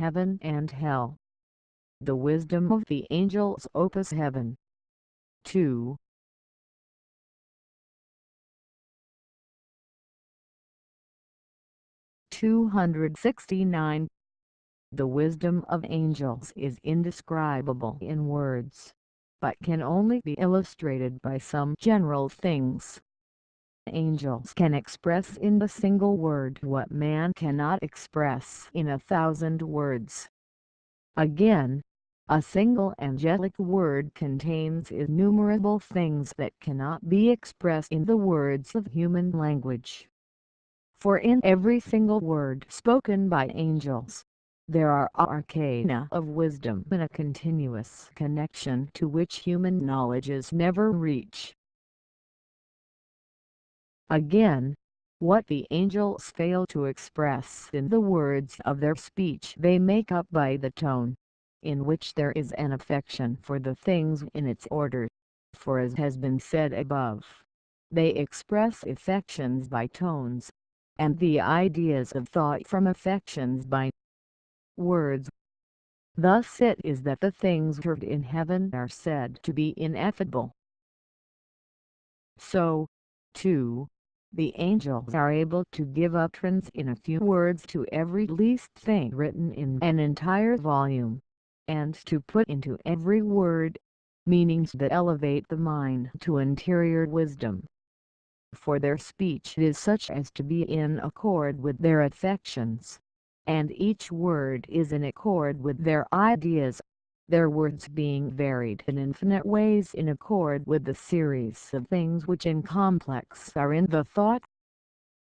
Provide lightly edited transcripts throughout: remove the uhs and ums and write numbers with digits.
heaven and hell. The wisdom of the angels. Opus Heaven. 2. 269. The wisdom of angels is indescribable in words, but can only be illustrated by some general things. Angels can express in a single word what man cannot express in 1,000 words. Again, a single angelic word contains innumerable things that cannot be expressed in the words of human language. For in every single word spoken by angels, there are arcana of wisdom in a continuous connection to which human knowledges never reach. Again, what the angels fail to express in the words of their speech they make up by the tone, in which there is an affection for the things in its order. For as has been said above, they express affections by tones, and the ideas of thought from affections by words. Thus it is that the things heard in heaven are said to be ineffable. So, too, the angels are able to give utterance in a few words to every least thing written in an entire volume, and to put into every word meanings that elevate the mind to interior wisdom. For their speech is such as to be in accord with their affections, and each word is in accord with their ideas, their words being varied in infinite ways in accord with the series of things which in complex are in the thought.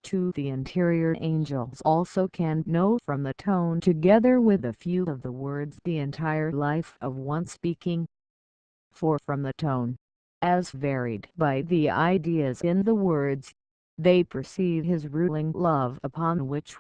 The interior angels also can know from the tone together with a few of the words the entire life of one speaking. For from the tone, as varied by the ideas in the words, they perceive his ruling love upon which,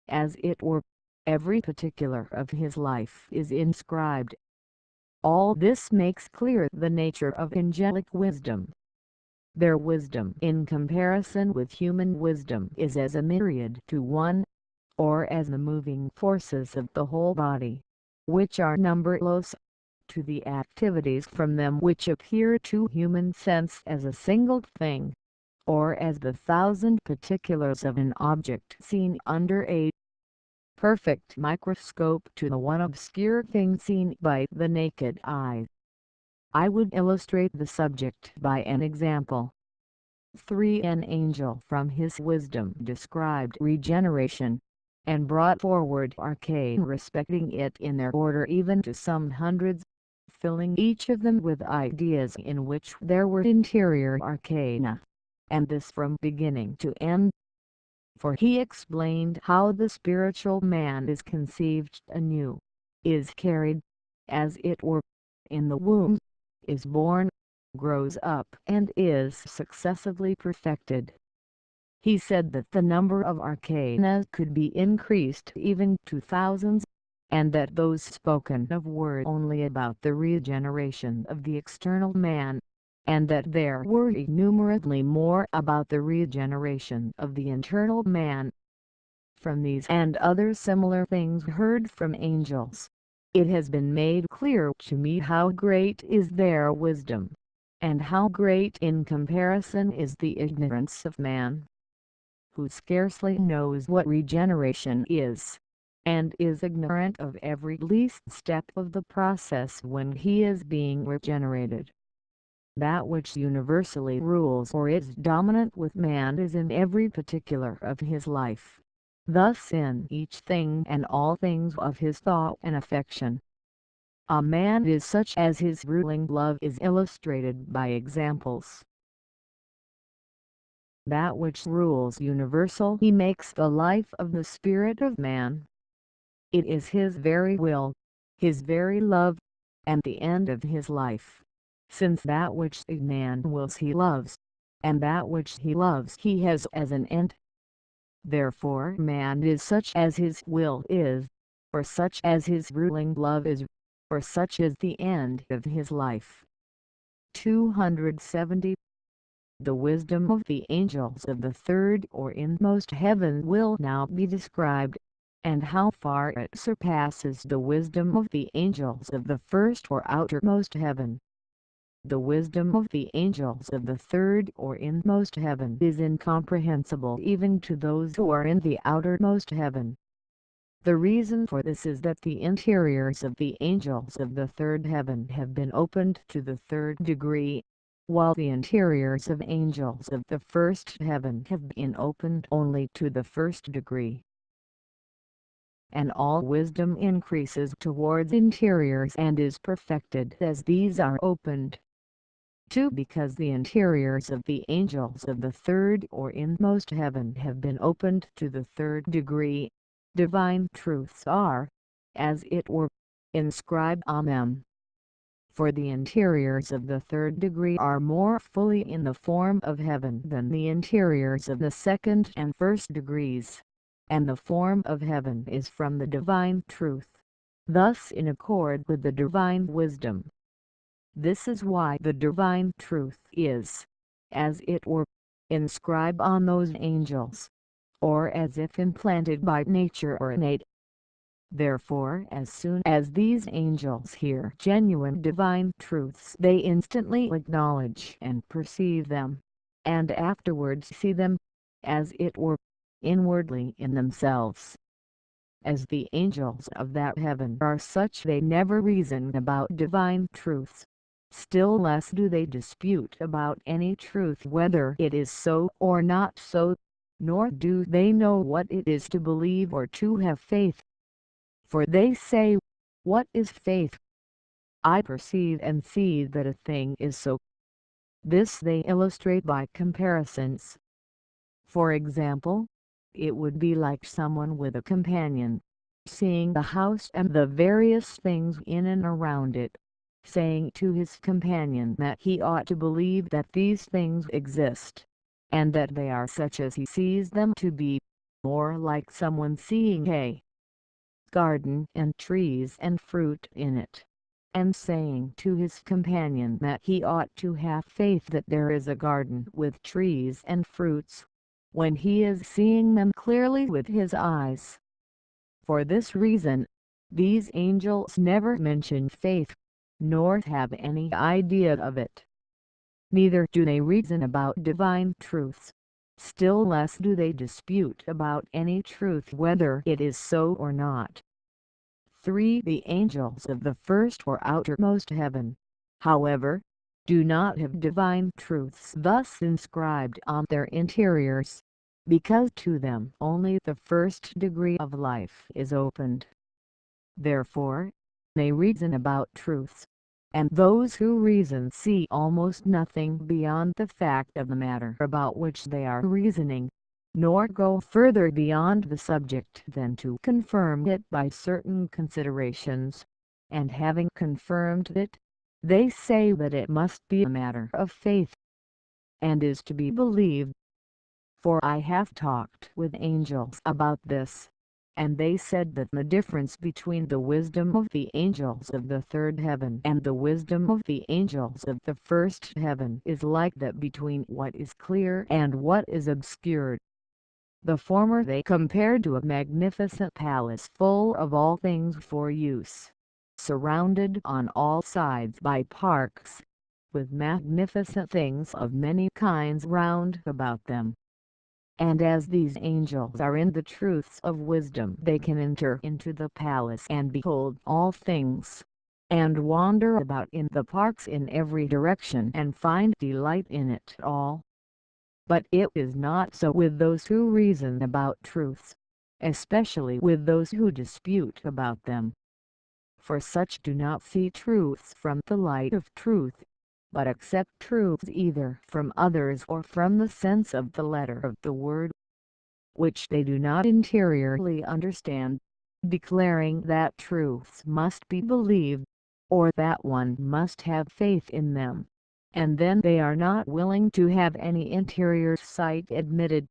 as it were, every particular of his life is inscribed. All this makes clear the nature of angelic wisdom. Their wisdom in comparison with human wisdom is as a myriad to one, or as the moving forces of the whole body, which are numberless, to the activities from them which appear to human sense as a single thing, or as the 1,000 particulars of an object seen under a perfect microscope to the one obscure thing seen by the naked eye. I would illustrate the subject by an example. 3. An angel from his wisdom described regeneration, and brought forward arcane respecting it in their order even to some hundreds, filling each of them with ideas in which there were interior arcana, and this from beginning to end. For he explained how the spiritual man is conceived anew, is carried, as it were, in the womb, is born, grows up and is successively perfected. He said that the number of arcana could be increased even to thousands, and that those spoken of were only about the regeneration of the external man, and that there were innumerably more about the regeneration of the internal man. From these and other similar things heard from angels, it has been made clear to me how great is their wisdom, and how great in comparison is the ignorance of man, who scarcely knows what regeneration is, and is ignorant of every least step of the process when he is being regenerated. That which universally rules or is dominant with man is in every particular of his life, thus in each thing and all things of his thought and affection. A man is such as his ruling love is illustrated by examples. That which rules universal he makes the life of the spirit of man. It is his very will, his very love, and the end of his life, since that which a man wills he loves, and that which he loves he has as an end. Therefore man is such as his will is, or such as his ruling love is, or such is the end of his life. 270. The wisdom of the angels of the third or inmost heaven will now be described. and how far it surpasses the wisdom of the angels of the first or outermost heaven. The wisdom of the angels of the third or inmost heaven is incomprehensible even to those who are in the outermost heaven. The reason for this is that the interiors of the angels of the third heaven have been opened to the third degree, while the interiors of angels of the first heaven have been opened only to the first degree. And all wisdom increases towards interiors and is perfected as these are opened. 2. Because the interiors of the angels of the third or inmost heaven have been opened to the third degree, divine truths are, as it were, inscribed on them. For the interiors of the third degree are more fully in the form of heaven than the interiors of the second and first degrees, and the form of heaven is from the divine truth, thus in accord with the divine wisdom. This is why the divine truth is, as it were, inscribed on those angels, or as if implanted by nature or innate. Therefore, as soon as these angels hear genuine divine truths, they instantly acknowledge and perceive them, and afterwards see them, as it were, inwardly in themselves. As the angels of that heaven are such, they never reason about divine truths. Still less do they dispute about any truth whether it is so or not so, nor do they know what it is to believe or to have faith. For they say, "What is faith? I perceive and see that a thing is so." This they illustrate by comparisons. For example, it would be like someone with a companion, seeing the house and the various things in and around it, saying to his companion that he ought to believe that these things exist, and that they are such as he sees them to be, or like someone seeing a garden and trees and fruit in it, and saying to his companion that he ought to have faith that there is a garden with trees and fruits, when he is seeing them clearly with his eyes. For this reason, these angels never mention faith, nor have any idea of it. Neither do they reason about divine truths. Still less do they dispute about any truth whether it is so or not. 3. The angels of the first or outermost heaven, however, do not have divine truths thus inscribed on their interiors, because to them only the first degree of life is opened. Therefore, they reason about truths, and those who reason see almost nothing beyond the fact of the matter about which they are reasoning, nor go further beyond the subject than to confirm it by certain considerations, and having confirmed it, they say that it must be a matter of faith, and is to be believed. For I have talked with angels about this, and they said that the difference between the wisdom of the angels of the third heaven and the wisdom of the angels of the first heaven is like that between what is clear and what is obscured. The former they compared to a magnificent palace full of all things for use, surrounded on all sides by parks, with magnificent things of many kinds round about them. And as these angels are in the truths of wisdom, they can enter into the palace and behold all things, and wander about in the parks in every direction and find delight in it all. But it is not so with those who reason about truths, especially with those who dispute about them. For such do not see truths from the light of truth, but accept truths either from others or from the sense of the letter of the word, which they do not interiorly understand, declaring that truths must be believed, or that one must have faith in them, and then they are not willing to have any interior sight admitted.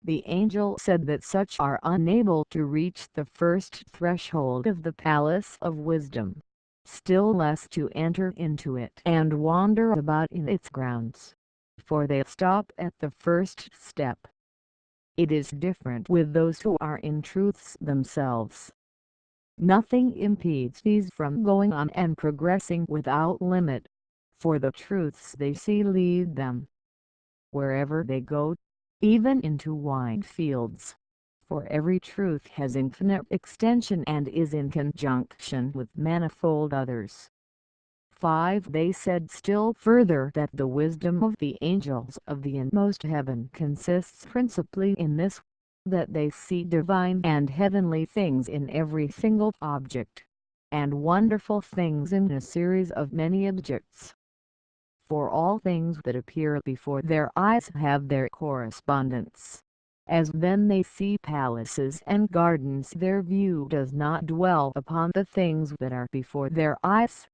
The angel said that such are unable to reach the first threshold of the palace of wisdom, still less to enter into it and wander about in its grounds, for they stop at the first step. It is different with those who are in truths themselves. Nothing impedes these from going on and progressing without limit, for the truths they see lead them wherever they go, even into wide fields, for every truth has infinite extension and is in conjunction with manifold others. 5. They said still further that the wisdom of the angels of the inmost heaven consists principally in this, that they see divine and heavenly things in every single object, and wonderful things in a series of many objects. For all things that appear before their eyes have their correspondence. As then they see palaces and gardens, their view does not dwell upon the things that are before their eyes,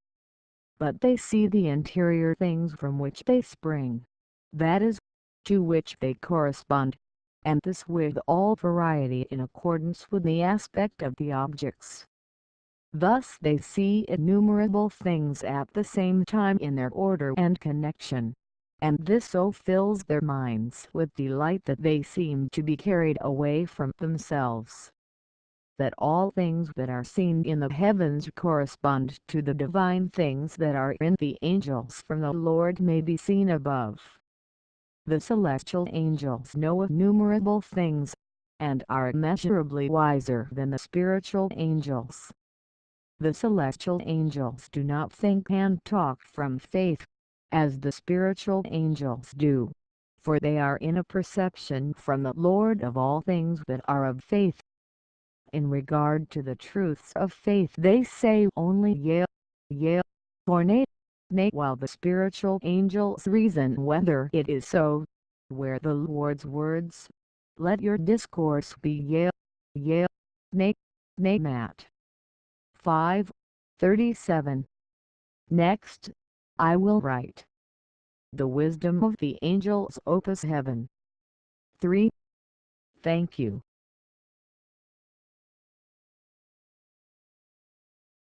but they see the interior things from which they spring, that is, to which they correspond, and this with all variety in accordance with the aspect of the objects. Thus they see innumerable things at the same time in their order and connection, and this so fills their minds with delight that they seem to be carried away from themselves, that all things that are seen in the heavens correspond to the divine things that are in the angels from the Lord may be seen above. The celestial angels know innumerable things, and are immeasurably wiser than the spiritual angels. The celestial angels do not think and talk from faith, as the spiritual angels do, for they are in a perception from the Lord of all things that are of faith. In regard to the truths of faith they say only yea, yea, or nay, nay, while the spiritual angels reason whether it is so, where the Lord's words, "Let your discourse be yea, yea, nay, nay." Matt. 5:37. Next, I will write the wisdom of the angels, Opus Heaven. 3. Thank you.